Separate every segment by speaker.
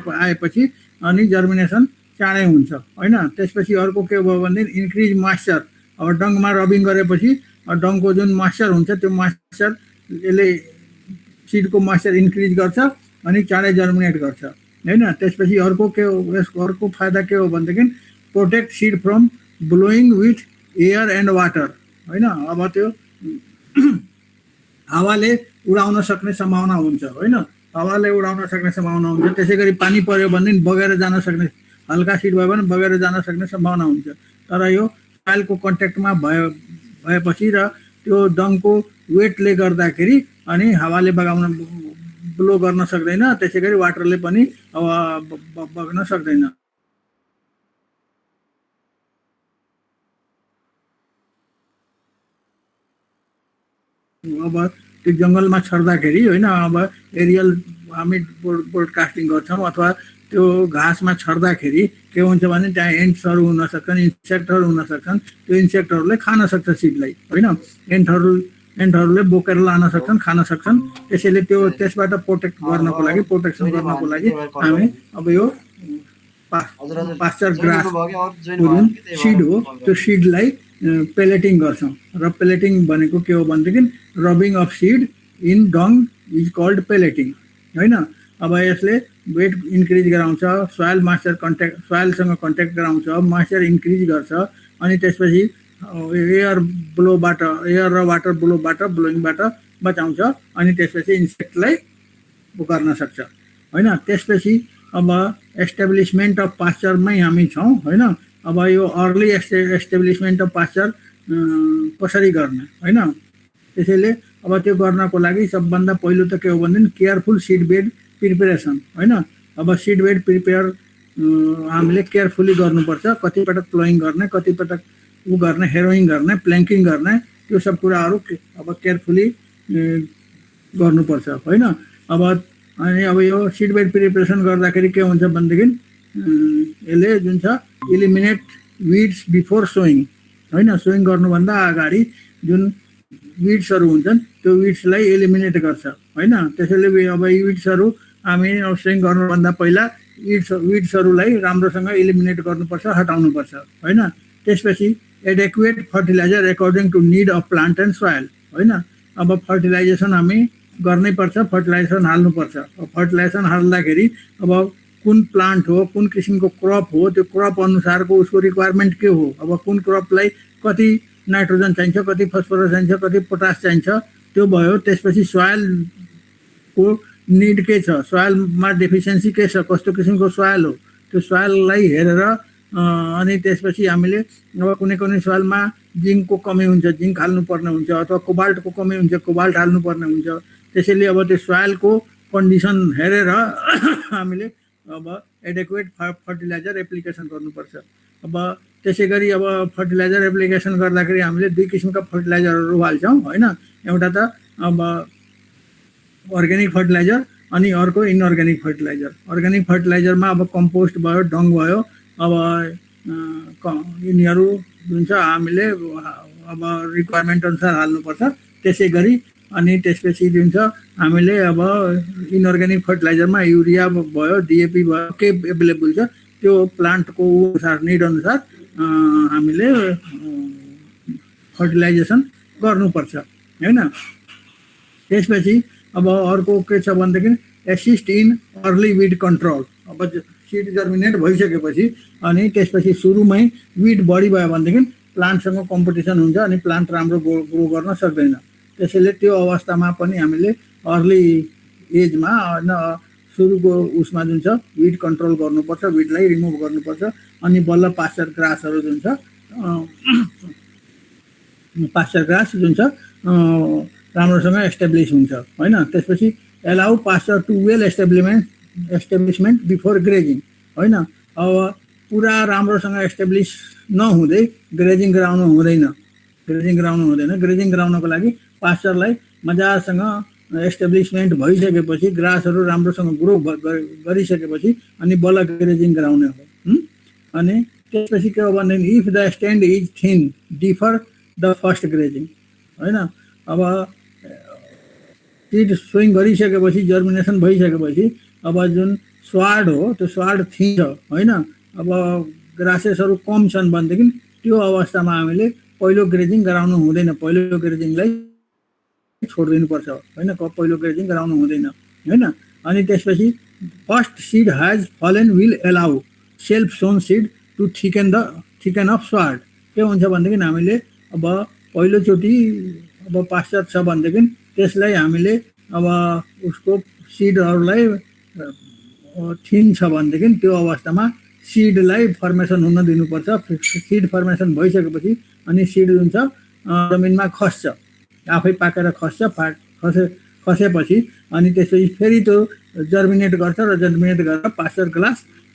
Speaker 1: आएपछि अनि जर्मिनेसन चाँडै हुन्छ हैन। त्यसपछि अर्को के भयो भने इन्क्रिज मोइस्चर। अब डङमा रबिङ गरेपछि डङको जुन मोइस्चर हुन्छ त्यो मोइस्चर यसले सिडको मोइस्चर इन्क्रिज गर्छ अनि चाँडै जर्मिनेट गर्छ हैन। त्यसपछि अर्को के हो, यसको अर्को फाइदा के हो भनेदेखि protect seed from blowing with air and water हैन। अब त्यो हावाले उडाउन सक्ने सम्भावना हुन्छ हैन, हावाले उडाउन सक्ने सम्भावना हुन्छ। त्यसैगरी पानी पर्यो भने बगेर जान सक्ने, हल्का सिड भयो भने बगेर जान सक्ने सम्भावना हुन्छ। तर यो सोइलको कन्ट्याक्टमा भएपछि र त्यो डङको वेटले गर्दाखेरि अनि हावाले ब्लो गर्न सक्दैन, त्यसैगरी वाटरले पनि बग्न सक्दैन। अब त्यो जङ्गलमा छर्दाखेरि होइन, अब एरियल हामी ब्रोडकास्टिङ गर्छौँ अथवा त्यो घाँसमा छर्दाखेरि के हुन्छ भने त्यहाँ एन्ट्सहरू हुन सक्छन्, इन्सेक्टहरू हुन सक्छन्। त्यो इन्सेक्टहरूले खान सक्छ सिडलाई होइन, एन्टहरूले बोकेर लान सक्छन्, खान सक्छन्। त्यसैले त्यो त्यसबाट प्रोटेक्सन गर्नको लागि हामी अब यो पास्चर ग्रास जुन सिड हो त्यो सिडलाई पेलेटिङ गर्छौँ। र पेलेटिङ भनेको के हो भनेदेखि rubbing of seed in dung is called pelleting होइन। अब यसले वेट इन्क्रिज गराउँछ, सोइल सोइलसँग कन्ट्याक्ट गराउँछ, मोइस्चर इन्क्रिज गर्छ अनि त्यसपछि एयर र वाटर ब्लोइङबाट बचाउँछ अनि त्यसपछि इन्सेक्टलाई गर्न सक्छ होइन। त्यसपछि अब एस्टाब्लिसमेन्ट अफ पास्चरमै हामी छौँ होइन। अब यो अर्ली एस्टाब्लिसमेन्ट अफ पास्चर कसरी गर्ने होइन। त्यसैले अब त्यो गर्नको लागि सबभन्दा पहिलो त के हो भनेदेखि केयरफुल सिड बेड प्रिपेरेसन होइन। अब सिड बेड प्रिपेयर हामीले केयरफुली गर्नुपर्छ, कतिपटक प्लोइङ गर्ने, कतिपटक गर्ने, हेरोइङ गर्ने, प्ल्याङ्किङ गर्ने, त्यो सब कुराहरू अब केयरफुली गर्नुपर्छ होइन। अब यो सिड बेड प्रिपेरेसन गर्दाखेरि के हुन्छ भनेदेखि यसले जुन छ इलिमिनेट विड्स बिफोर सोइङ होइन। सोइङ गर्नुभन्दा अगाडि जुन विड्सहरू हुन्छन् त्यो विड्सलाई एलिमिनेट गर्छ होइन। त्यसैले अब विड्सहरू हामी सोइङ गर्नुभन्दा पहिला विड्सहरूलाई राम्रोसँग एलिमिनेट गर्नुपर्छ, हटाउनुपर्छ होइन। त्यसपछि adequate fertiliser according to need of plant and soil होइन। अब फर्टिलाइजेसन हामी गर्नै पर्छ, फर्टिलाइजेसन हाल्नुपर्छ। फर्टिलाइजेसन हाल्दाखेरि अब कुन प्लान्ट हो, कुन किसिमको क्रप हो, त्यो क्रप अनुसारको उसको रिक्वायरमेन्ट के हो। अब कुन क्रपलाई कति नाइट्रोजन चाहिन्छ, कति फस्फरस चाहिन्छ, कति पोटास चाहिन्छ त्यो भयो। त्यसपछि सोइलको निड के छ, सोइलमा डेफिसियन्सी के छ, कस्तो किसिमको सोइल हो त्यो सोइललाई हेरेर अनि त्यसपछि हामीले अब कुनै सोइलमा जिङ्कको कमी हुन्छ, जिङ्क हाल्नुपर्ने हुन्छ, अथवा कोबाल्टको कमी हुन्छ, कोबाल्ट हाल्नुपर्ने हुन्छ। त्यसैले अब त्यो सोइलको कन्डिसन हेरेर हामीले अब एडेक्वेट फर्टिलाइजर एप्लिकेसन गर्नुपर्छ। अब त्यसै गरी अब फर्टिलाइजर एप्लिकेसन गर्दाखेरि हामीले दुई किसिमका फर्टिलाइजरहरू हाल्छौँ होइन। एउटा त अब अर्ग्यानिक फर्टिलाइजर अनि अर्को इनअर्ग्यानिक फर्टिलाइजर। अर्ग्यानिक फर्टिलाइजरमा अब कम्पोस्ट भयो, डङ भयो, अब यिनीहरू जुन छ हामीले अब रिक्वायरमेन्ट अनुसार हाल्नुपर्छ। त्यसै गरी अनि त्यसपछि जुन छ हामीले अब इनअर्ग्यानिक फर्टिलाइजरमा युरिया भयो, डिएपी भयो, के एभाइलेबल छ त्यो प्लान्टको अनुसार, निड अनुसार हामीले फर्टिलाइजेसन गर्नुपर्छ होइन। त्यसपछि अब अर्को के छ भनेदेखि assist in early weed control. अब सिड जर्मिनेट भइसकेपछि अनि त्यसपछि सुरुमै विड बढी भयो भनेदेखि प्लान्टसँग कम्पिटिसन हुन्छ अनि प्लान्ट राम्रो ग्रो गर्न सक्दैन। त्यसैले त्यो अवस्थामा पनि हामीले अर्ली एजमा होइन सुरुको उसमा जुन छ विड कन्ट्रोल गर्नुपर्छ, विडलाई रिमुभ गर्नुपर्छ अनि बल्ल पास्चर ग्रासहरू जुन छ पास्चर ग्रास जुन छ राम्रोसँग एस्टाब्लिस हुन्छ होइन। त्यसपछि allow pasture to well establishment before grazing होइन। अब पुरा राम्रोसँग एस्टाब्लिस नहुँदै ग्रेजिङ गराउनु हुँदैन। ग्रेजिङ गराउनको लागि पास्चरलाई मजासँग एस्टाब्लिसमेन्ट भइसकेपछि, ग्रासहरू राम्रोसँग ग्रो गरिसकेपछि अनि बल्ल ग्रेजिङ गराउने हो। अनि त्यसपछि के हो भनेदेखि if the stand is thin defer the first grazing होइन। अब सिड सोइङ गरिसकेपछि, जर्मिनेसन भइसकेपछि अब जुन स्वाड हो, त्यो स्वाड थिन्छ होइन। अब ग्रासेसहरू कम छन् भनेदेखि त्यो अवस्थामा हामीले पहिलो ग्रेजिङ गराउनु हुँदैन, पहिलो ग्रेजिङलाई छोडिदिनुपर्छ होइन, पहिलो ग्रेजिङ गराउनु हुँदैन होइन। अनि त्यसपछि first seed has fallen will allow self sown seed to thicken of sward. के हुन्छ भनेदेखि हामीले अब पहिलोचोटि अब पास्चर छ भनेदेखि त्यसलाई हामीले अब उसको सिडहरूलाई थिन छ भनेदेखि त्यो अवस्थामा सिडलाई फर्मेसन हुन दिनुपर्छ। सिड फर्मेसन भइसकेपछि अनि सिड जुन छ जमिनमा खस्छ, आफै पाकेर खसेपछि अनि त्यसपछि फेरि त्यो जर्मिनेट गर्छ र जर्मिनेट गरेर पास्चर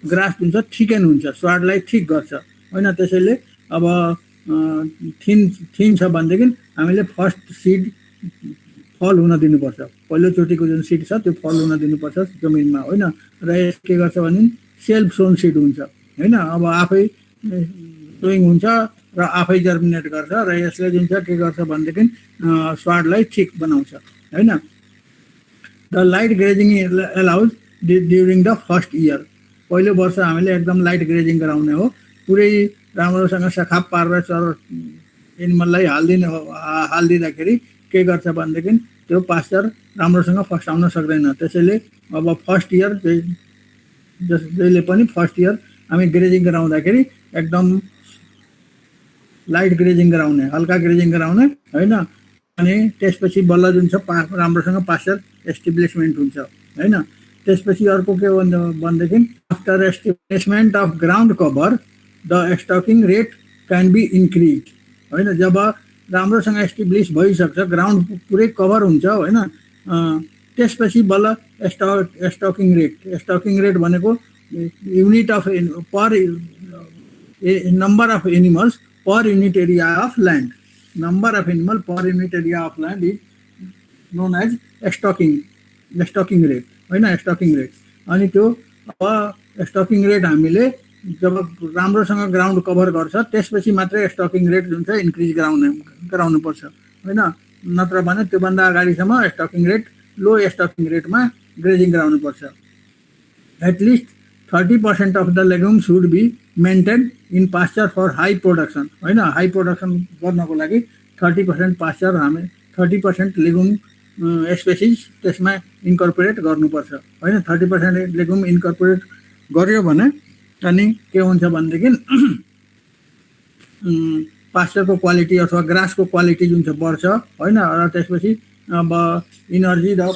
Speaker 1: ग्रास जुन छ थिकेन हुन्छ, स्वाडलाई ठिक गर्छ होइन। त्यसैले अब थिन छ भनेदेखि हामीले फर्स्ट सिड फल हुन दिनुपर्छ, पहिलोचोटिको जुन सिड छ त्यो फल हुन दिनुपर्छ जमिनमा होइन। र यस के गर्छ भने सेल्फ सोन सिड हुन्छ होइन, अब आफै सोइङ हुन्छ र आफै जर्मिनेट गर्छ र यसले जुन छ के गर्छ भनेदेखि स्वाडलाई ठिक बनाउँछ होइन। The light grazing allows during the first year. पहिलो वर्ष हामीले एकदम लाइट ग्रेजिङ गराउने हो, पुरै राम्रोसँग सखाप पारेर चर एनिमललाई हालिदिँदाखेरि के गर्छ भनेदेखि त्यो पास्चर राम्रोसँग फस्टाउन सक्दैन। त्यसैले अब फर्स्ट इयर जसले पनि फर्स्ट इयर हामी ग्रेजिङ गराउँदाखेरि एकदम लाइट ग्रेजिङ गराउने, हल्का ग्रेजिङ गराउने होइन। अनि त्यसपछि बल्ल जुन छ राम्रोसँग पास्चर एस्टिब्लिसमेन्ट हुन्छ होइन। त्यसपछि अर्को के भनेदेखि after establishment of ground cover the stocking rate can be increase होइन। जब राम्रोसँग एस्टिब्लिस भइसक्छ, ग्राउन्ड पुरै कभर हुन्छ होइन, त्यसपछि बल्ल स्टकिङ रेट भनेको unit of per number of animals per unit area of land. Number of animal per unit area of land is known as stocking rate होइन, स्टकिङ रेट। अनि त्यो अब स्टकिङ रेट हामीले जब राम्रोसँग ग्राउन्ड कभर गर्छ त्यसपछि मात्रै स्टकिङ रेट जुन छ इन्क्रिज गराउनुपर्छ होइन। नत्र भने त्योभन्दा अगाडिसम्म स्टकिङ रेट लो स्टकिङ रेटमा ग्रेजिङ गराउनुपर्छ। At least 30% of the legume should be maintain in pasture for high production होइन। हाई प्रोडक्सन गर्नको लागि 30% पास्चर हामी 30% लेगुम स्पेसिस त्यसमा इन्कर्पोरेट गर्नुपर्छ होइन। 30% लेगुम इन्कर्पोरेट गर्यो भने अनि के हुन्छ भनेदेखि पास्चरको क्वालिटी अथवा ग्रासको क्वालिटी जुन छ बढ्छ होइन। र त्यसपछि अब इनर्जी र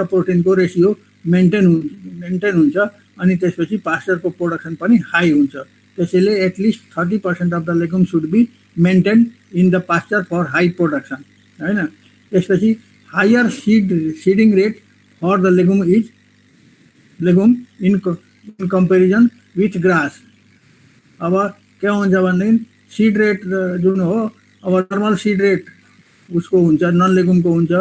Speaker 1: प्रोटिनको रेसियो मेन्टेन हुन्छ अनि त्यसपछि पास्चरको प्रोडक्सन पनि हाई हुन्छ। त्यसैले at least 30% of the legume should be maintain in the pasture for high production होइन। त्यसपछि higher seeding rate for the legume in comparison with grass. अब के हुन्छ भनेदेखि सिड रेट जुन हो, अब नर्मल सिड रेट उसको हुन्छ, नन लेगुमको हुन्छ।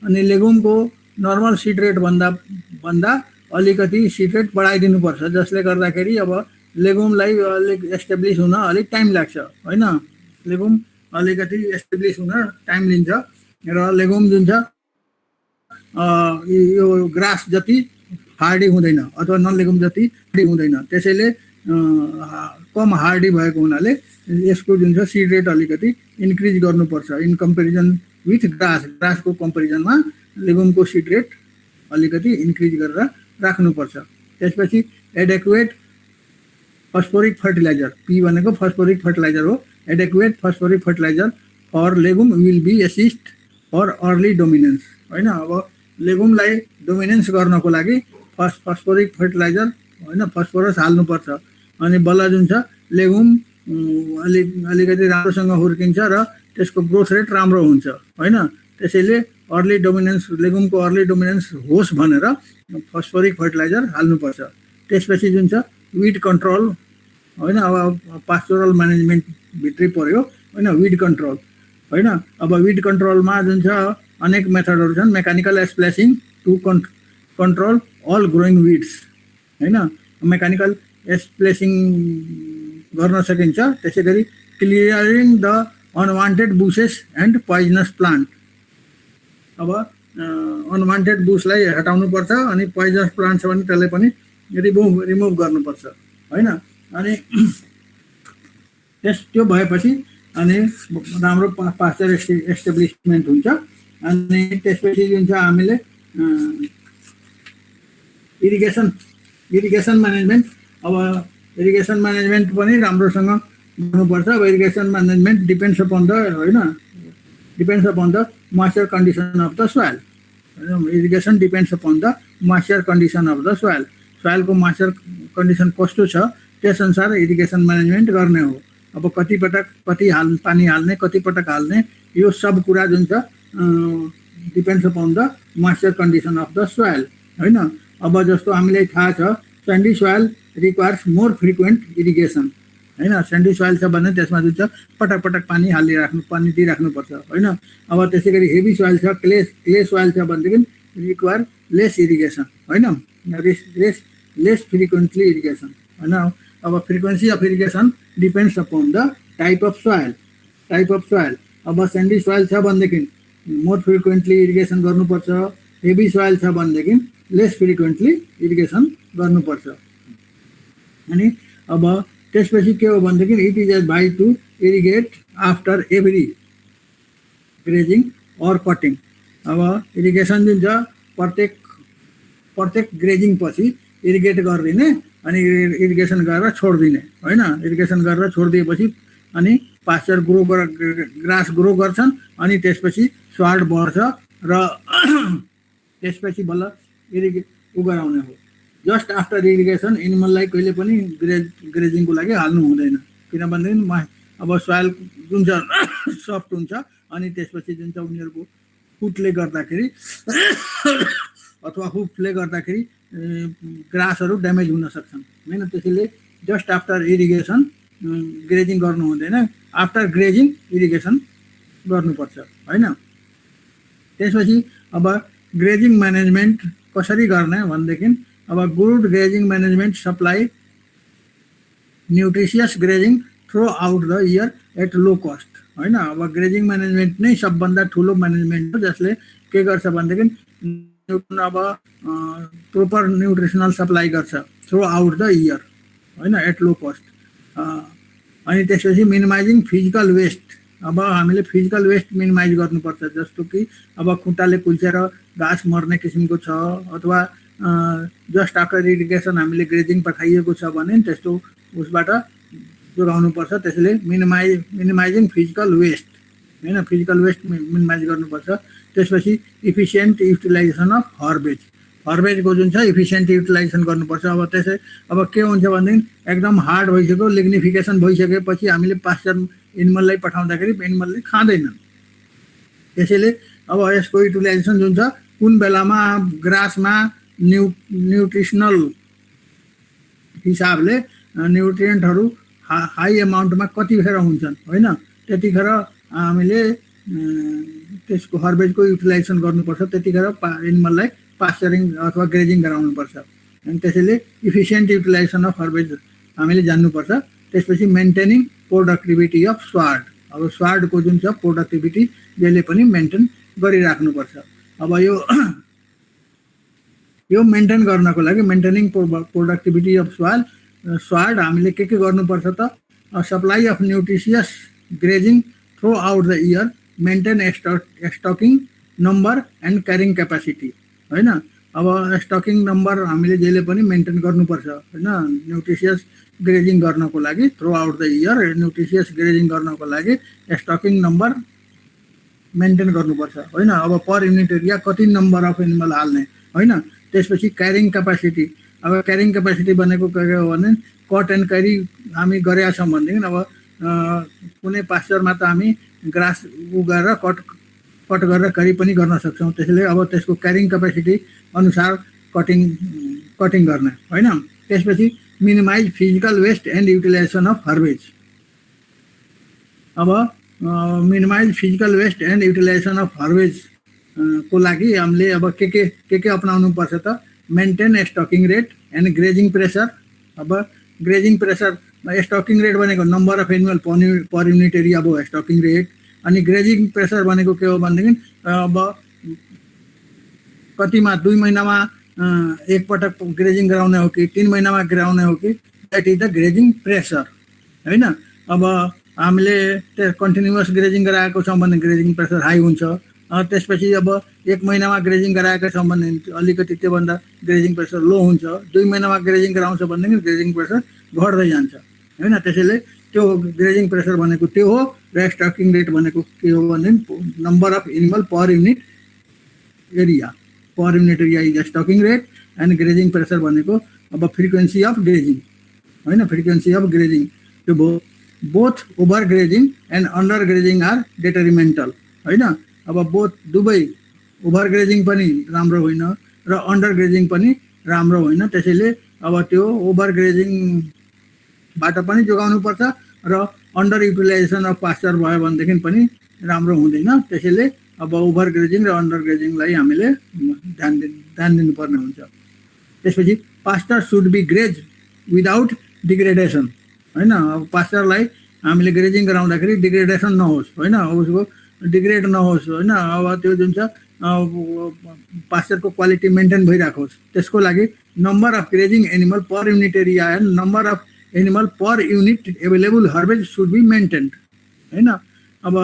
Speaker 1: अनि लेगुमको नर्मल सिड रेट भन्दा अलिकति सिड रेट बढाइदिनुपर्छ, जसले गर्दाखेरि अब लेगुमलाई अलिक एस्टाब्लिस हुन अलिक टाइम लाग्छ होइन। लेगुम अलिकति एस्टाब्लिस हुन टाइम लिन्छ र लेगुम जुन छ यो ग्रास जति हार्डी हुँदैन अथवा नन लेगुम जति हार्डी हुँदैन। त्यसैले कम हार्डी भएको हुनाले यसको जुन छ सिड रेट अलिकति इन्क्रिज गर्नुपर्छ इन कम्पेरिजन विथ ग्रासको कम्पेरिजनमा लेगुमको सिड रेट अलिकति इन्क्रिज गरेर राख्नुपर्छ। त्यसपछि एडेक्वेट फस्फोरिक फर्टिलाइजर, पी भनेको फस्फोरिक फर्टिलाइजर हो। Adequate phosphoric fertiliser for legume will be assist for early dominance होइन। अब लेगुमलाई डोमिनेन्स गर्नको लागि फस्फोरिक फर्टिलाइजर होइन, फस्फोरस हाल्नुपर्छ। अनि बल्ल जुन छ लेगुम अलिकति राम्रोसँग हुर्किन्छ र त्यसको ग्रोथ रेट राम्रो हुन्छ होइन। त्यसैले अर्ली डोमिनेन्स, लेगुमको अर्ली डोमिनेन्स होस् भनेर फस्फोरिक फर्टिलाइजर हाल्नुपर्छ। त्यसपछि जुन छ विड कन्ट्रोल होइन, अब पास्चोरल म्यानेजमेन्ट भित्रै पर्यो होइन, विड कन्ट्रोल होइन। अब विड कन्ट्रोलमा जुन छ अनेक मेथडहरू छन्। Mechanical slashing to control all growing weeds होइन, मेकानिकल स्प्लेसिङ गर्न सकिन्छ। त्यसै गरी clearing the unwanted bushes and poisonous plant. अब अनवान्टेड बुसलाई हटाउनु पर्छ अनि पोइजनस प्लान्ट छ भने त्यसलाई पनि रिमुभ गर्नुपर्छ हैन। अनि त्यो भएपछि अनि राम्रो पास्चर एस्टाब्लिसमेन्ट हुन्छ। अनि त्यसपछि जुन छ हामीले इरिगेसन म्यानेजमेन्ट, अब इरिगेसन म्यानेजमेन्ट पनि राम्रोसँग गर्नुपर्छ। अब irrigation management depends upon the moisture condition of the soil. Irrigation depends upon the moisture condition of the soil. सोइलको मोइस्चर कन्डिसन कस्तो छ त्यसअनुसार इरिगेसन म्यानेजमेन्ट गर्ने हो। अब कति पानी हाल्ने, कति पटक हाल्ने, यो सब कुरा जुन छ depends upon the moisture condition of the soil हैन। अब जस्तो हामीलाई थाहा छ sandy soil requires more frequent irrigation हैन। स्यान्डी सोइल छ भने त्यसमा जुन छ पटक पटक पानी दिइराख्नुपर्छ हैन। अब त्यसै गरी हेभी सोइल छ, क्ले सोइल छ भनेदेखि रिक्वायर लेस इरिगेसन हैन, लेस फ्रिक्वेन्टली इरिगेसन हैन। अब frequency of irrigation depends upon the type of soil. अब स्यान्डी सोइल छ भनेदेखि मोर फ्रिक्वेन्टली इरिगेसन गर्नुपर्छ। हेभी सोइल छ भनेदेखि लेस फ्रिक्वेन्टली इरिगेसन गर्नुपर्छ। अनि अब त्यसपछि के हो भनेदेखि it is advise to irrigate after every grazing or cutting. अब इरिगेसन जुन छ प्रत्येक ग्रेजिङ पछि इरिगेट गरिदिने अनि इरिगेसन गरेर छोडिदिने हैन। इरिगेसन गरेर छोडिदिएपछि अनि पास्चर ग्रास ग्रो गर्छन् अनि त्यसपछि स्वार्ड बढ्छ र त्यसपछि बल्ल गराउने हो। जस्ट आफ्टर इरिगेसन एनिमललाई कहिले पनि ग्रेजिङको लागि हाल्नु हुँदैन, किनभनेदेखि अब सोइल जुन छ सफ्ट हुन्छ अनि त्यसपछि जुन छ उनीहरूको फुटले गर्दाखेरि अथवा हुफले गर्दाखेरि ग्रासहरू ड्यामेज हुन सक्छन् हैन। त्यसैले जस्ट आफ्टर इरिगेसन ग्रेजिङ गर्नु हुँदैन, आफ्टर ग्रेजिङ इरिगेसन गर्नुपर्छ हैन। त्यसपछि अब ग्रेजिङ म्यानेजमेन्ट कसरी गर्ने भनेदेखि अब good grazing management supply nutritious grazing throughout the year at low cost हैन। अब ग्रेजिङ म्यानेजमेन्ट नै सबभन्दा ठुलो म्यानेजमेन्ट हो जसले के गर्छ भनेदेखि अब प्रोपर न्युट्रिसनल सप्लाई गर्छ थ्रु आउट द इयर हैन एट लो कस्ट। अनि त्यसपछि मिनिमाइजिङ फिजिकल वेस्ट। अब हामीले फिजिकल वेस्ट मिनिमाइज गर्नुपर्छ, जस्तो कि अब खुट्टाले कुल्चेर घाँस मर्ने किसिमको छ अथवा जस्ट आफ्टर इरिगेसन हामीले ग्रेजिङ पठाइएको छ भने त्यस्तो उसबाट जोगाउनुपर्छ। त्यसैले मिनिमाइजिङ फिजिकल वेस्ट हैन, फिजिकल वेस्ट मिनिमाइज गर्नुपर्छ। त्यसपछि इफिसियन्ट युटिलाइजेसन अफ हर्बेजको जुन छ इफिसियन्ट युटिलाइजेसन गर्नुपर्छ। अब के हुन्छ भनेदेखि एकदम हार्ड भइसक्यो, लिग्निफिकेसन भइसकेपछि हामीले पास्चर एनिमललाई पठाउँदाखेरि एनिमलले खाँदैनन्। त्यसैले अब यसको युटिलाइजेसन जुन छ कुन बेलामा ग्रासमा न्युट्रिसनल हिसाबले न्युट्रिएन्टहरू हाई एमाउन्टमा कतिखेर हुन्छन् हैन, त्यतिखेर हामीले त्यसको हर्बेजको युटिलाइजेसन गर्नुपर्छ। त्यतिखेर एनिमललाई पास्चरिङ अथवा ग्रेजिङ गराउनुपर्छ। अनि त्यसैले इफिसियन्ट युटिलाइजेसन अफ हर्बेज हामीले जान्नुपर्छ। त्यसपछि मेन्टेनिङ प्रोडक्टिभिटी अफ स्वार्ड। अब स्वार्डको जुन छ प्रोडक्टिभिटी जहिले पनि मेन्टेन गरिराख्नुपर्छ। अब यो मेन्टेन गर्नको लागि मेन्टेनिङ प्रोडक्टिभिटी अफ स्वार्ड हामीले के गर्नुपर्छ त supply of nutritious grazing throughout the year, maintain stocking number and carrying capacity हैन। अब स्टकिङ नम्बर हामीले जहिले पनि मेन्टेन गर्नुपर्छ हैन। न्युट्रिसियस ग्रेजिङ गर्नको लागि throughout the year nutritious grazing गर्नको लागि स्टकिङ नम्बर मेन्टेन गर्नुपर्छ हैन। अब पर युनिट एरिया कति नम्बर अफ एनिमल हाल्ने हैन। त्यसपछि क्यारिङ क्यापासिटी। अब क्यारिङ क्यापासिटी भनेको के हो भने कट एन्ड क्यारी हामी गरेका छौँ भनेदेखि अब कुनै पास्चरमा त हामी ग्रास गरेर कट गरेर क्यारी पनि गर्न सक्छौँ। त्यसैले अब त्यसको क्यारिङ क्यापासिटी अनुसार कटिङ गर्ने हैन। त्यसपछि minimise physical waste and utilisation of herbage. अब minimise physical waste and utilisation of herbage को लागि हामीले अब के अपनाउनु पर्छ त maintain stocking rate and grazing pressure. अब ग्रेजिङ प्रेसर स्टकिङ रेट भनेको number of animal per unit area भयो स्टकिङ रेट। अनि ग्रेजिङ प्रेसर भनेको के हो भनेदेखि अब कतिमा 2 महिनामा एकपटक ग्रेजिङ गराउने हो कि 3 महिनामा गराउने हो कि, द्याट इज द ग्रेजिङ प्रेसर हैन। अब हामीले कन्टिन्युअस ग्रेजिङ गराएको छौँ भने ग्रेजिङ प्रेसर हाई हुन्छ। त्यसपछि अब 1 महिनामा ग्रेजिङ गराएका छौँ भने अलिकति त्योभन्दा ग्रेजिङ प्रेसर लो हुन्छ। 2 महिनामा ग्रेजिङ गराउँछ भनेदेखि ग्रेजिङ प्रेसर घट्दै जान्छ हैन। त्यसैले त्यो ग्रेजिङ प्रेसर भनेको त्यो हो र स्टकिङ रेट भनेको के हो भने number of animal per unit area, per unit area is the stocking rate and grazing pressure भनेको अब फ्रिक्वेन्सी अफ ग्रेजिङ हैन, फ्रिक्वेन्सी अफ ग्रेजिङ। त्यो both over grazing and under grazing are detrimental हैन। अब बोथ दुवै ओभर ग्रेजिङ पनि राम्रो होइन र अन्डर ग्रेजिङ पनि राम्रो होइन। त्यसैले अब त्यो ओभर ग्रेजिङबाट पनि जोगाउनु पर्छ र अन्डर युटिलाइजेसन अफ पास्चर भयो भनेदेखि पनि राम्रो हुँदैन। त्यसैले अब ओभर ग्रेजिङ र अन्डर ग्रेजिङलाई हामीले ध्यान दिनुपर्ने हुन्छ। त्यसपछि pasture should be graze without degradation हैन। अब पास्चरलाई हामीले ग्रेजिङ गराउँदाखेरि डिग्रेडेसन नहोस् हैन, उसको डिग्रेड नहोस् हैन। अब त्यो जुन छ पास्चरको क्वालिटी मेन्टेन भइराखोस्, त्यसको लागि number of grazing animal per unit area and number of animal per unit available herbage should be maintained हैन। अब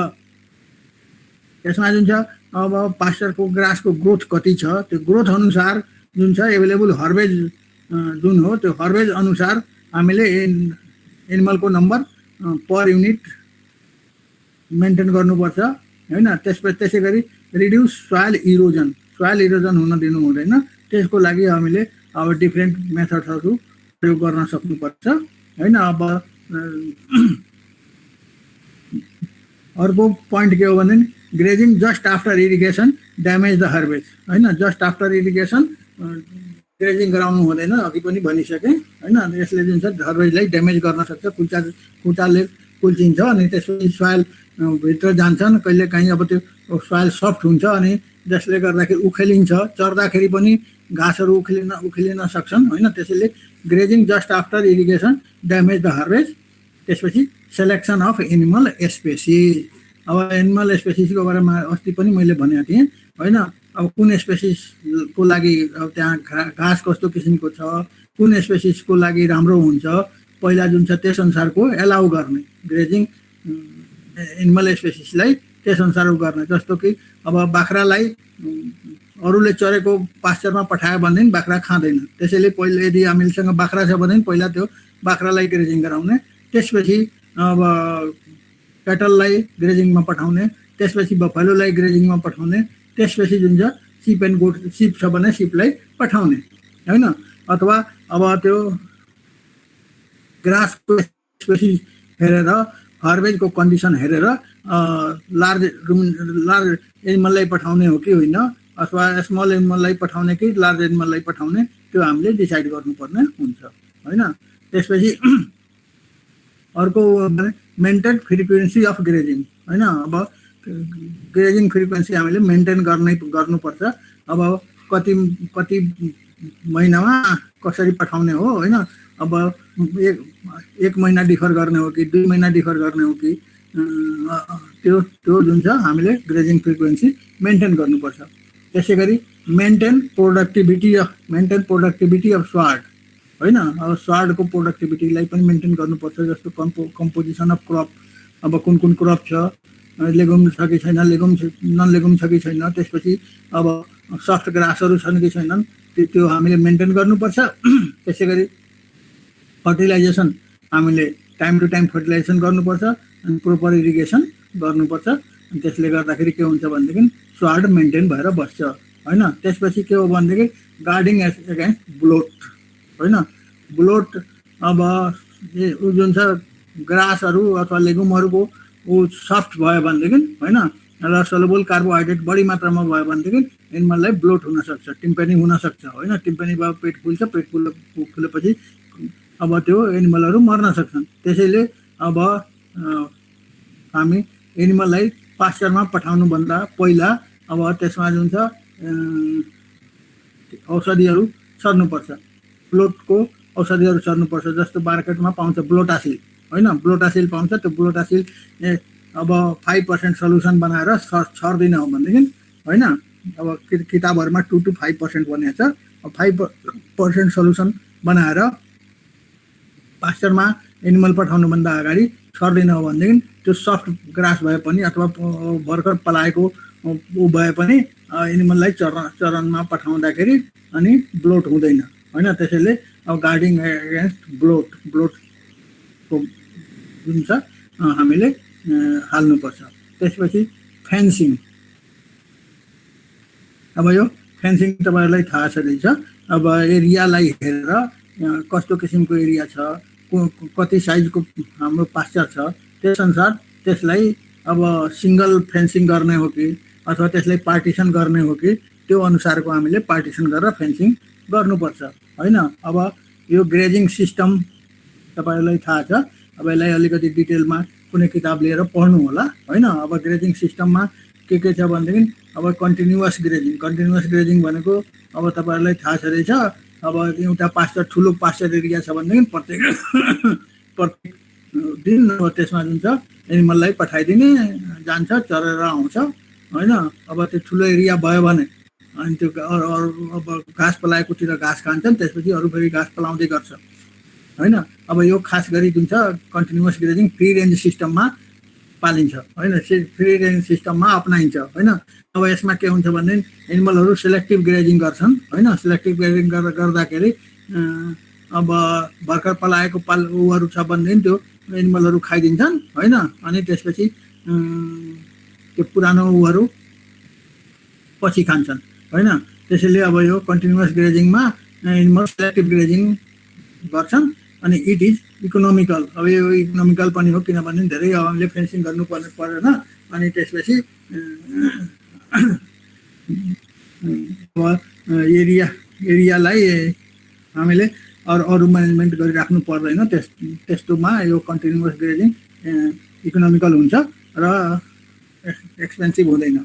Speaker 1: यसमा जुन छ अब पास्चरको ग्रासको ग्रोथ कति छ, त्यो ग्रोथ अनुसार जुन छ एभाइलेबल हर्बेज जुन हो त्यो हर्बेज अनुसार हामीले एनिमलको नम्बर पर युनिट मेन्टेन गर्नुपर्छ हैन। त्यसै गरी रिड्युस सोइल इरोजन हुन दिनु हुँदैन। त्यसको लागि हामीले अब डिफ्रेन्ट मेथड्सहरू प्रयोग गर्न सक्नुपर्छ हैन। अब अर्को पोइन्ट के हो भने grazing just after irrigation damage the herbage हैन। जस्ट आफ्टर इरिगेसन ग्रेजिङ गराउनु हुँदैन, अघि पनि भनिसकेँ हैन। यसले जुन छ हर्बेजलाई ड्यामेज गर्न सक्छ, कुचाले कुल्चिन्छ अनि त्यसपछि सोइल भित्र जान्छन्। कहिलेकाहीँ अब त्यो सोइल सफ्ट हुन्छ अनि जसले गर्दाखेरि उखेलिन्छ, चर्दाखेरि पनि घाँसहरू उखेलिन सक्छन् हैन। त्यसैले grazing just after irrigation damage the herbage. त्यसपछि सेलेक्सन अफ एनिमल स्पेसिस। अब एनिमल स्पेसिसको बारेमा अस्ति पनि मैले भनेको थिएँ हैन। अब कुन स्पेसिसको लागि अब त्यहाँ घाँस कस्तो किसिमको छ, कुन स्पेसिसको लागि राम्रो हुन्छ, पहिला जुन छ त्यस अनुसारको एलाउ गर्ने ग्रेजिङ एनिमल स्पेसिसलाई त्यस अनुसार गर्ने। जस्तो कि अब बाख्रालाई अरूले चरेको पास्चरमा पठायो भनेदेखि बाख्रा खाँदैन। त्यसैले पहिला यदि हामीसँग बाख्रा छ भने पहिला त्यो बाख्रालाई ग्रेजिङ गराउने, त्यसपछि अब क्याटललाई ग्रेजिङमा पठाउने, त्यसपछि बफेलोलाई ग्रेजिङमा पठाउने, त्यसपछि जुन छ सिप एन्ड गोट, सिप छ भने सिपलाई पठाउने हैन। अथवा अब त्यो ग्रासको स्पेसिस हेरेर हर्बेजको कन्डिसन हेरेर लार्ज एनिमललाई पठाउने हो कि होइन, अथवा स्मल एनिमललाई पठाउने कि लार्ज एनिमललाई पठाउने, त्यो हामीले डिसाइड गर्नुपर्ने हुन्छ हैन। त्यसपछि अर्को मेन्टेन फ्रिक्वेन्सी अफ ग्रेजिङ हैन। अब ग्रेजिङ फ्रिक्वेन्सी हामीले मेन्टेन गर्नुपर्छ। अब कति महिनामा कसरी पठाउने हो हैन। अब एक महिना डिफर गर्ने हो कि 2 महिना डिफर गर्ने हो कि, त्यो जुन छ हामीले ग्रेजिङ फ्रिक्वेन्सी मेन्टेन गर्नुपर्छ। त्यसै गरी मेन्टेन प्रोडक्टिभिटी अफ स्वार्ड हैन। अब स्वार्डको प्रोडक्टिभिटीलाई पनि मेन्टेन गर्नुपर्छ। जस्तो कम्पोजिसन अफ क्रप, अब कुन क्रप छ, लेगुम छ कि छैन, नन लेगुम छ कि छैन, त्यसपछि अब सफ्ट ग्रासहरू छन् कि छैनन्, त्यो हामीले मेन्टेन गर्नुपर्छ। त्यसै गरी फर्टिलाइजेसन हामीले टाइम टु टाइम फर्टिलाइजेसन गर्नुपर्छ अनि प्रोपर इरिगेसन गर्नुपर्छ। अनि त्यसले गर्दाखेरि के हुन्छ भनेदेखि स्वार्ड मेन्टेन भएर बस्छ हैन। त्यसपछि के हो भनेदेखि गार्डिङ एगेन्स्ट ब्लोट हैन। ब्लोट अब जुन छ ग्रासहरू अथवा लेगुमहरूको सफ्ट भयो भनेदेखि हैन र सोलुबल कार्बोहाइड्रेट बढी मात्रामा भयो भनेदेखि एनिमललाई ब्लोट हुनसक्छ, टिम्पेनी हुनसक्छ हैन। टिम्पेनी भयो पेट फुल्छ, पेट फुलेपछि अब त्यो एनिमलहरू मर्न सक्छन्। त्यसैले अब हामी एनिमललाई पास्चरमा पठाउनुभन्दा पहिला अब त्यसमा जुन छ औषधिहरू सर्नुपर्छ, ब्लोटको औषधिहरू सर्नुपर्छ। जस्तो मार्केटमा पाउँछ ब्लोटासिल हैन, ब्लोटासिल पाउँछ। त्यो ब्लोटासिल अब 5% सल्युसन बनाएर छर्दिन हो भनेदेखि हैन अब किताबहरुमा 2 to 5% भनेको छ। 5% सल्युसन बनाएर पास्चरमा एनिमल पठाउनुभन्दा अगाडि छर्दिन हो भनेदेखि त्यो सफ्ट ग्रास भए पनि अथवा भर्खर पलाएको ऊ भए पनि एनिमललाई चरनमा पठाउँदाखेरि अनि ब्लोट हुँदैन हैन। त्यसैले अब गार्डिङ एगेन्स्ट ब्लोटको जुन छ हामीले हाल्नुपर्छ। त्यसपछि फेन्सिङ। अब यो फेन्सिङ तपाईहरुलाई थाहा छ रहेछ। अब एरियालाई हेरेर कस्तो किसिमको एरिया छ, कति साइजको हाम्रो पास्चर छ, त्यसअनुसार त्यसलाई अब सिंगल फेन्सिङ गर्ने हो कि अथवा त्यसलाई पार्टिसन गर्ने हो कि त्यो अनुसारको हामीले पार्टिसन गरेर फेन्सिङ गर्नुपर्छ हैन। अब यो ग्रेजिङ सिस्टम तपाईहरुलाई थाहा छ। अब यसलाई अलिकति डिटेलमा कुनै किताब लिएर पढ्नु होला हैन। अब ग्रेजिङ सिस्टममा के छ भनेदेखि अब कन्टिन्युअस ग्रेजिङ भनेको अब तपाईहरुलाई थाहा छ रहेछ। अब एउटा पास्चर ठुलो पास्चर एरिया छ भनेदेखि प्रत्येक दिन त्यसमा जुन छ एनिमललाई पठाइदिने जान्छ, चरेर आउँछ हैन। अब त्यो ठुलो एरिया भयो भने अनि त्यो अब घाँस पलाएकोतिर घाँस खान्छन्, त्यसपछि अरू फेरि घाँस पलाउँदै गर्छ हैन। अब यो खास गरी जुन छ कन्टिन्युअस ग्रेजिङ फ्री रेन्ज सिस्टममा पालिन्छ हैन, फ्री रेन्ज सिस्टममा अपनाइन्छ हैन। अब यसमा के हुन्छ भने एनिमलहरु सिलेक्टिभ ग्रेजिङ गर्छन् हैन। सिलेक्टिभ ग्रेजिङ गर्दाखेरि अब भर्खर पलाएको उहरू छ भनेदेखि त्यो एनिमलहरु खाइदिन्छन् हैन। अनि त्यसपछि त्यो पुरानो उहरू पछि खान्छन् हैन। त्यसैले अब यो कन्टिन्युअस ग्रेजिङमा एनिमल सिलेक्टिभ ग्रेजिङ गर्छन् अनि इट इज इकोनोमिकल। अब यो इकोनोमिकल पनि हो किनभने धेरै हामीले फेन्सिङ गर्नु पर्दैन। अनि त्यसपछि एरियालाई हामीले अरू म्यानेजमेन्ट गरिराख्नु पर्दैन। त्यस्तोमा यो कन्टिन्युअस ग्रेजिङ इकोनोमिकल हुन्छ र एक्सपेन्सिभ हुँदैन।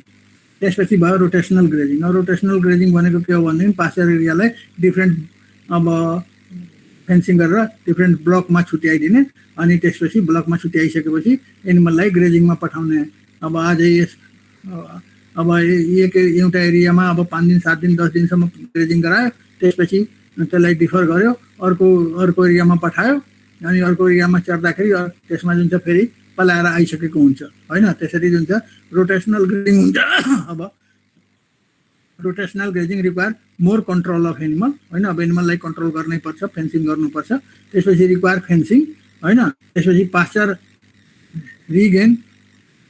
Speaker 1: त्यसपछि भयो रोटेसनल ग्रेजिङ। रोटेसनल ग्रेजिङ भनेको के हो भनेदेखि पास्चर एरियालाई डिफ्रेन्ट अब फेन्सिङ गरेर डिफ्रेन्ट ब्लकमा छुट्याइदिने अनि त्यसपछि ब्लकमा छुट्याइसकेपछि एनिमललाई ग्रेजिङमा पठाउने। अब अझै अब एउटा एरियामा अब 5 दिन 7 दिन 10 दिनसम्म ग्रेजिङ गरायो, त्यसपछि त्यसलाई डिफर गर्यो, अर्को एरियामा पठायो अनि अर्को एरियामा चर्दाखेरि त्यसमा जुन छ फेरि पलाएर आइसकेको हुन्छ हैन। त्यसरी जुन छ रोटेसनल ग्रेजिङ हुन्छ। अब rotational grazing require more control of animal हैन। अब एनिमललाई कन्ट्रोल गर्नै पर्छ, फेन्सिङ गर्नुपर्छ। त्यसपछि रिक्वायर फेन्सिङ हैन। त्यसपछि pasture regain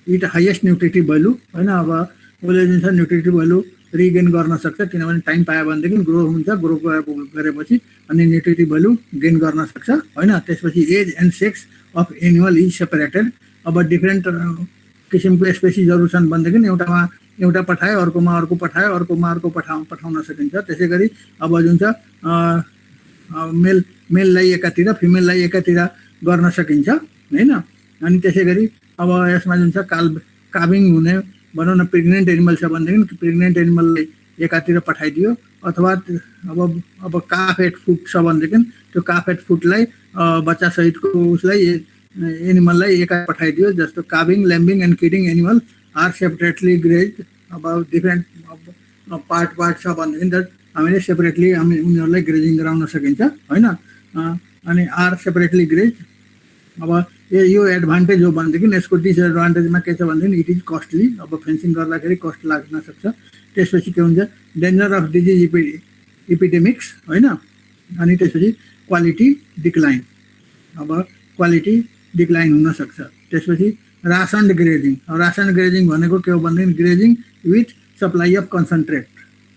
Speaker 1: it highest nutritive value हैन। अब उसले जुन छ न्युट्रिटिभ भ्यालु रिगेन गर्न सक्छ किनभने टाइम पायो भनेदेखि ग्रो हुन्छ, ग्रो गरेपछि अनि न्युट्रिटिभ भ्यालु गेन गर्न सक्छ हैन। त्यसपछि age and sex of animal is separated. अब डिफ्रेन्ट किसिमको स्पेसिसहरु छन् भनेदेखि एउटामा एउटा पठायो, अर्कोमा अर्को पठायो, अर्कोमा अर्को पठाउन सकिन्छ। त्यसै गरी अब जुन छ मेललाई एकातिर फिमेललाई एकातिर गर्न सकिन्छ हैन। अनि त्यसै गरी अब यसमा जुन छ काबिङ हुने भनौँ न प्रेग्नेन्ट एनिमल छ भनेदेखि प्रेग्नेन्ट एनिमललाई एकातिर पठाइदियो अथवा अब काफ एट फुट छ भनेदेखि त्यो काफ एट फुटलाई बच्चा सहितको उसलाई एनिमललाई एका पठाइदियो। जस्तो calving, lambing and kidding animal are separately grazed. अब डिफ्रेन्ट पार्ट छ भनेदेखि हामीले सेपरेटली हामी उनीहरूलाई ग्रेजिङ गराउन सकिन्छ हैन। अनि आर सेपरेटली ग्रेज्ड। अब यो एडभान्टेज हो भनेदेखि यसको डिसएडभान्टेजमा के छ भनेदेखि इट इज कस्टली। अब फेन्सिङ गर्दाखेरि कस्ट लाग्न सक्छ। त्यसपछि के हुन्छ डेन्जर अफ डिजिज इपिडेमिक्स हैन। अनि त्यसपछि क्वालिटी डिक्लाइन। अब क्वालिटी डिक्लाइन हुन सक्छ। त्यसपछि रासन ग्रेजिङ। रासन ग्रेजिङ भनेको के हो भनेदेखि grazing with supply of concentrate,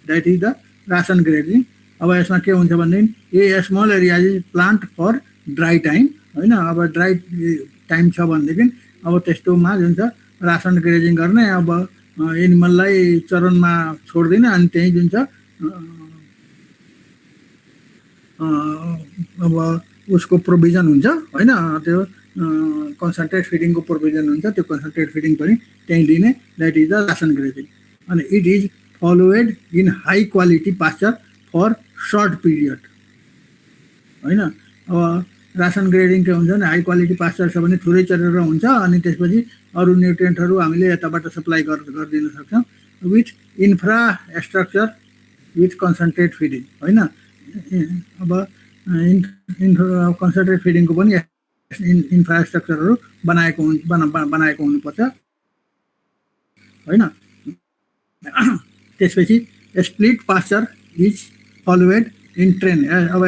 Speaker 1: that is the ration grazing. अब यसमा के हुन्छ भनेदेखि a small area is plant for dry time हैन। अब ड्राई टाइम छ भनेदेखि अब त्यस्तोमा जुन छ रासन ग्रेजिङ गर्ने। अब एनिमललाई चरनमा छोड्दिने अनि त्यही जुन छ अब उसको प्रोभिजन हुन्छ हैन। त्यो कन्सन्ट्रेट फिडिङको प्रोभिजन हुन्छ, त्यो कन्सन्ट्रेट फिडिङ पनि त्यही दिने, that is the ration grazing. अनि it is followed in high quality pasture for short period हैन। अब रासन ग्रेडिङ के हुन्छ भने हाई क्वालिटी पास्चर छ भने थोरै चरेर हुन्छ अनि त्यसपछि अरू न्युट्रिएन्टहरू हामीले यताबाट सप्लाई गरिदिन सक्छौँ। With infrastructure with concentrate feeding होइन। अब कन्सन्ट्रेट फिडिङको पनि इन्फ्रास्ट्रक्चरहरू बनाएको हुनुपर्छ होइन। त्यसपछि split pasture is followed in train. अब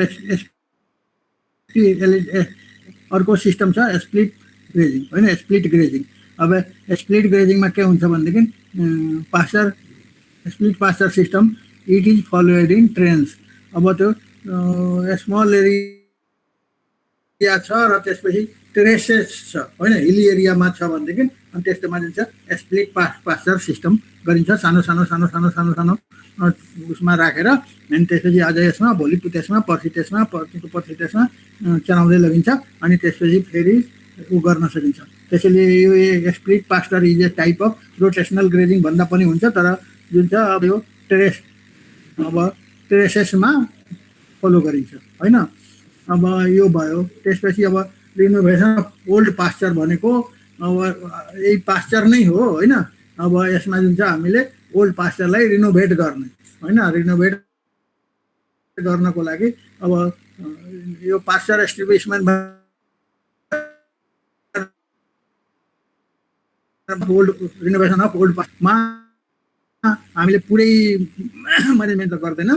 Speaker 1: अर्को सिस्टम छ स्प्लिट ग्रेजिङ होइन, स्प्लिट ग्रेजिङ। अब स्प्लिट ग्रेजिङमा के हुन्छ भनेदेखि split pasture system it is followed in trains. अब त्यो स्मल एरिया छ र त्यसपछि टेरेसेस छ होइन, हिली एरियामा छ भनेदेखि अनि त्यस्तोमा जुन छ स्प्लिट पास्चर सिस्टम गरिन्छ। सानो सानो सानो सानो सानो सानो उसमा राखेर अनि त्यसपछि आज यसमा भोलि त्यसमा पर्सि त्यसमा पर्सि त्यसमा चलाउँदै लगिन्छ अनि त्यसपछि फेरि उ गर्न सकिन्छ। त्यसैले यो split pasture is a type of rotational grazing भन्दा पनि हुन्छ, तर जुन छ अब यो टेरेसेसमा फलो गरिन्छ होइन। अब यो भयो। त्यसपछि अब रिनोभेसन अफ ओल्ड पास्चर भनेको अब यही पास्चर नै हो होइन। अब यसमा जुन छ हामीले ओल्ड पास्चरलाई रिनोभेट गर्ने होइन। रिनोभेट गर्नको लागि अब यो pasture establishment old renovation of old पास्चरमा हामीले पुरै म्यानेजमेन्ट त गर्दैन,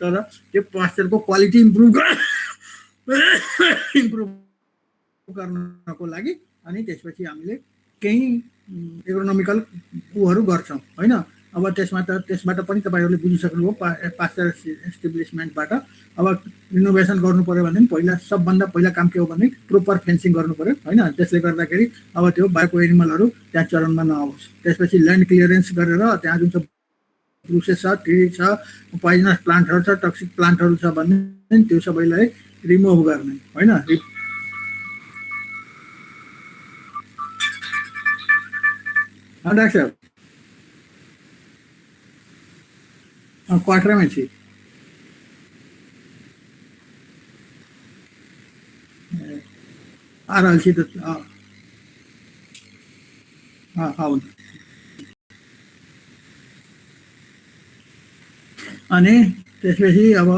Speaker 1: तर त्यो पास्चरको क्वालिटी इम्प्रुभ गर्नको लागि अनि त्यसपछि हामीले केही इकोनोमिकल उहरू गर्छौँ होइन। अब त्यसबाट पनि तपाईँहरूले बुझिसक्नुभयो पास्चर एस्टाब्लिसमेन्टबाट। अब रिनोभेसन गर्नु पऱ्यो भने पहिला सबभन्दा पहिला काम के हो भने प्रोपर फेन्सिङ गर्नु पऱ्यो होइन। त्यसले गर्दाखेरि अब त्यो बाहिरको एनिमलहरू त्यहाँ चरनमा नआओस्। त्यसपछि ल्यान्ड क्लियरेन्स गरेर त्यहाँ जुन चाहिँ ब्रुसेस छ, ट्री छ, पोइजनस प्लान्टहरू छ, टक्सिक प्लान्टहरू छ भने त्यो सबैलाई रिमुभ गर्ने होइन। डाक्टर क्वार्टरमा छु आ रहल छी त आउनु। अनि त्यसपछि अब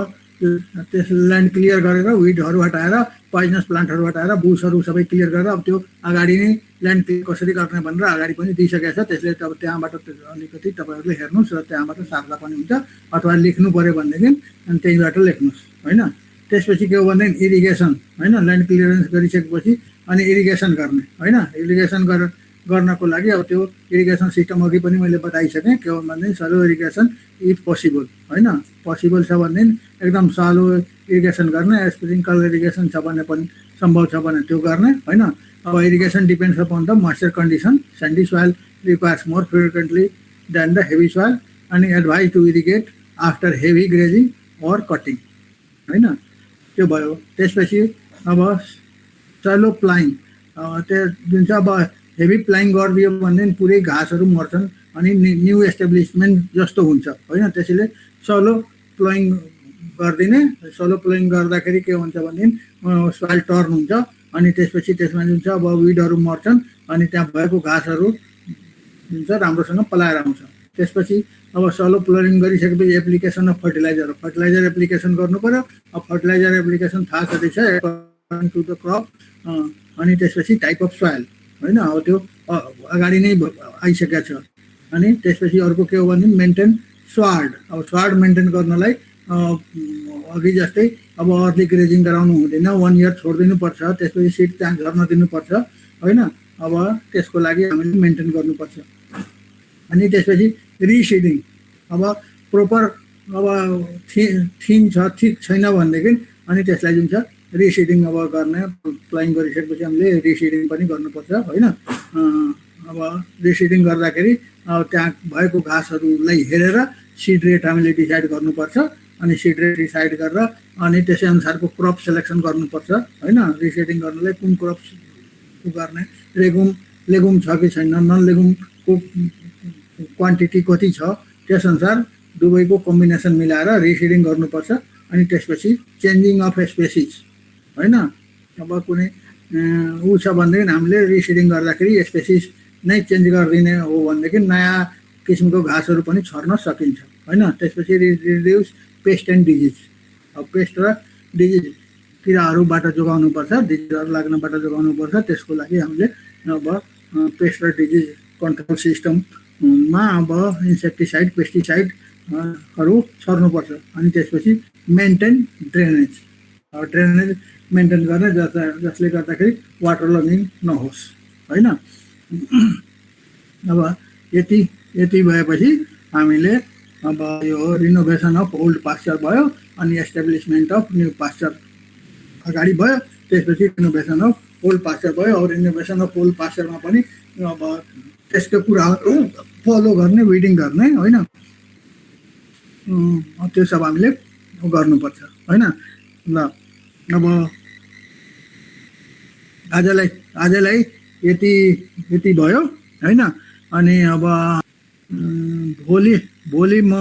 Speaker 1: त्यस ल्यान्ड क्लियर गरेर विडहरू हटाएर पोइजनस प्लान्टहरू हटाएर बुसहरू सबै क्लियर गरेर अब त्यो अगाडि नै ल्यान्ड क्लियर कसरी गर्ने भनेर अगाडि पनि दिइसकेको छ। त्यसले अब त्यहाँबाट अलिकति तपाईँहरूले हेर्नुहोस् र त्यहाँबाट सार्दा पनि हुन्छ अथवा लेख्नु पऱ्यो भनेदेखि अनि त्यहीँबाट लेख्नुहोस् होइन। त्यसपछि के हो भनेदेखि इरिगेसन होइन। ल्यान्ड क्लियरेन्स गरिसकेपछि अनि इरिगेसन गर्ने होइन। इरिगेसन गर्नको लागि अब त्यो इरिगेसन सिस्टम अघि पनि मैले बताइसकेँ के हो भनेदेखि सलो इरिगेसन इफ पोसिबल होइन। पोसिबल छ भनेदेखि एकदम सालो इरिगेसन गर्ने, स्प्रिङ्कल इरिगेसन छ भने पनि सम्भव छ भने त्यो गर्ने होइन। अब irrigation depends upon the moisture condition. Sandy soil requires more frequently than the heavy soil अनि advise to irrigate after heavy grazing or cutting होइन। त्यो भयो। त्यसपछि अब सलो प्लाइङ त्यो जुन चाहिँ अब हेभी प्लाइङ गरिदियो भनेदेखि पुरै घाँसहरू मर्छन् अनि न्यू एस्टाब्लिसमेन्ट जस्तो हुन्छ होइन। त्यसैले सलो प्लोइङ गरिदिने। सलो प्लोइङ गर्दाखेरि के हुन्छ भनेदेखि सोइल टर्न हुन्छ अनि त्यसपछि त्यसमा जुन छ अब विडहरू मर्छन् अनि त्यहाँ भएको घाँसहरू जुन छ राम्रोसँग पलाएर आउँछ। त्यसपछि अब सलो प्लोइङ गरिसकेपछि एप्लिकेसन अफ फर्टिलाइजर एप्लिकेसन गर्नु पऱ्यो। अब फर्टिलाइजर एप्लिकेसन थाहा छँदैछ एकर्डिङ टु द क्रप। अनि त्यसपछि टाइप अफ सोइल होइन। अब त्यो अगाडि नै आइसकेको छ। अनि त्यसपछि अर्को के हो भने मेन्टेन स्वार्ड। अब स्वार्ड मेन्टेन गर्नलाई अघि जस्तै अब अर्ली ग्रेजिङ गराउनु हुँदैन, 1 इयर छोडिदिनुपर्छ। त्यसपछि सिड त्यहाँ झर्न दिनुपर्छ होइन। अब त्यसको लागि हामीले मेन्टेन गर्नुपर्छ। अनि त्यसपछि रिसिडिङ। अब प्रोपर अब थिन छ ठिक छैन भनेदेखि अनि त्यसलाई जुन छ रिसिडिङ अब गर्ने। प्लाइङ गरिसकेपछि हामीले रिसिडिङ पनि गर्नुपर्छ होइन। अब रिसिडिङ गर्दाखेरि त्यहाँ भएको घाँसहरूलाई हेरेर सिड रेट हामीले डिसाइड गर्नुपर्छ अनि सिड रेट डिसाइड गरेर अनि त्यसै अनुसारको क्रप सेलेक्सन गर्नुपर्छ होइन। रिसिडिङ गर्नलाई कुन क्रप गर्ने, लेगुम छ कि छैन, नन लेगुमको क्वान्टिटी कति छ त्यसअनुसार दुवैको कम्बिनेसन मिलाएर रिसिडिङ गर्नुपर्छ। अनि त्यसपछि चेन्जिङ अफ स्पेसिस होइन। अब कुनै ऊ छ भनेदेखि हामीले रिसिडिङ गर्दाखेरि स्पेसिस नै चेन्ज गरिदिने हो भनेदेखि नयाँ किसिमको घाँसहरू पनि छर्न सकिन्छ हैन। त्यसपछि रिड्युस पेस्ट एन्ड डिजिज। अब पेस्ट र डिजिज किराहरूबाट जोगाउनुपर्छ, डिजिजहरू लाग्नबाट जोगाउनुपर्छ। त्यसको लागि हामीले अब पेस्ट र डिजिज कन्ट्रोल सिस्टममा अब इन्सेक्टिसाइड पेस्टिसाइडहरू छर्नुपर्छ। अनि त्यसपछि मेन्टेन ड्रेनेज, ड्रेनेज मेन्टेन गर्ने जसले गर्दाखेरि वाटर लगिङ नहोस् हैन। अब यति भएपछि हामीले अब यो रिनोभेसन अफ ओल्ड पास्चर भयो अनि एस्टाब्लिसमेन्ट अफ न्यू पास्चर अगाडि भयो। त्यसपछि रिनोभेसन अफ ओल्ड पास्चर भयो। अब रिनोभेसन अफ ओल्ड पास्चरमा पनि अब त्यसको कुराहरू फलो गर्ने, विडिङ गर्ने हैन, त्यो सब हामीले गर्नुपर्छ हैन। ल अब आजलाई यति भयो हैन। अनि अब भोलि म